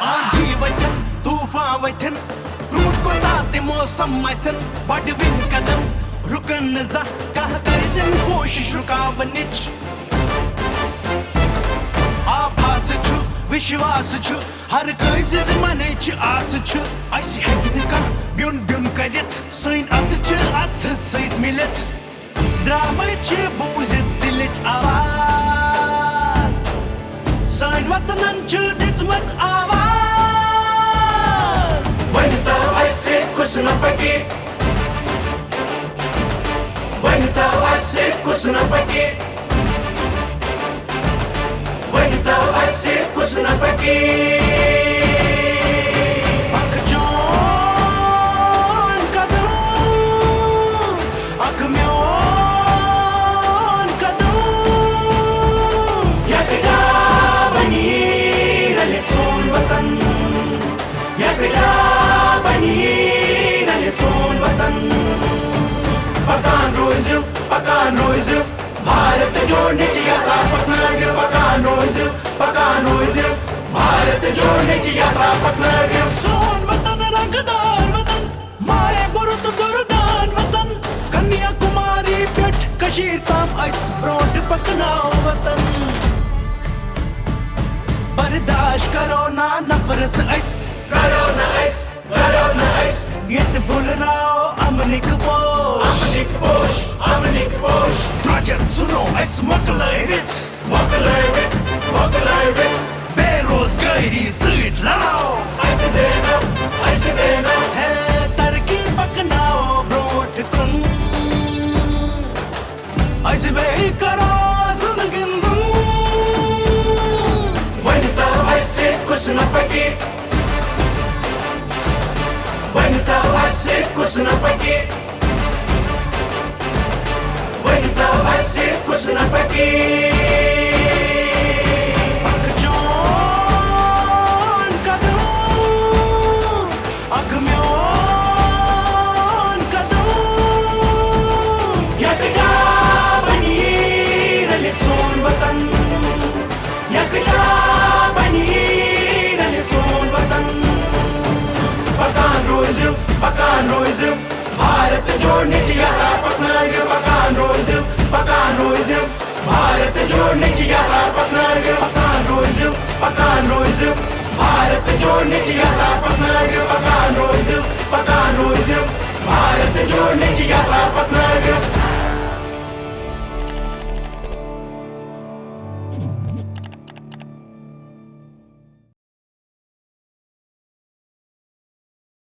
आंधी वथन तूफान वथन रूट को ताते मौसम आसन बड़विन कदम रुकन न जा कह कर दिन कोशिश रुकावनिच आभास छु विश्वास छु हर कैसे जमाने च आस छु अस हेकिन का ब्युन ब्युन करित सैन अथ च अथ सैत मिलत द्राम च बूजित दिलच आवाज सैन वतनन च दिचमच आवाज वनिता ऐसे कुछ न पके वनिता ऐसे कुछ न पके वनिता ऐसे कुछ न पके पकान रोज़ भारत जोड़ने की यात्रा पटना के पकान रोज़ भारत जोड़ने की यात्रा पटना के सोन वतन रंगदार वतन माए बुरुत गुरदान वतन कन्याकुमारी पेट कशीर ताम अस ब्रोट पकनाओ वतन बर्दाश्त करो ना नफरत अस यत भूल रहो अमनिक पोश द्रजन सुनो अस मकलैवित बेरोजगारी सैत लड़ाओ अस है तरक्की पकनाओ ब्रोट कुन अस बेही करो जिंदगी वनिता ऐसे कुछ न पके वनिता ऐसे कुछ न पके वनिता ऐसे कुछ न पके पकान रोज़ भारत जोड़ने की यात्रा पटना के पकान रोज़ भारत जोड़ने की यात्रा पटना के पकान रोज़ भारत जोड़ने की यात्रा पटना के पकान रोज़ भारत जोड़ने की यात्रा पटना के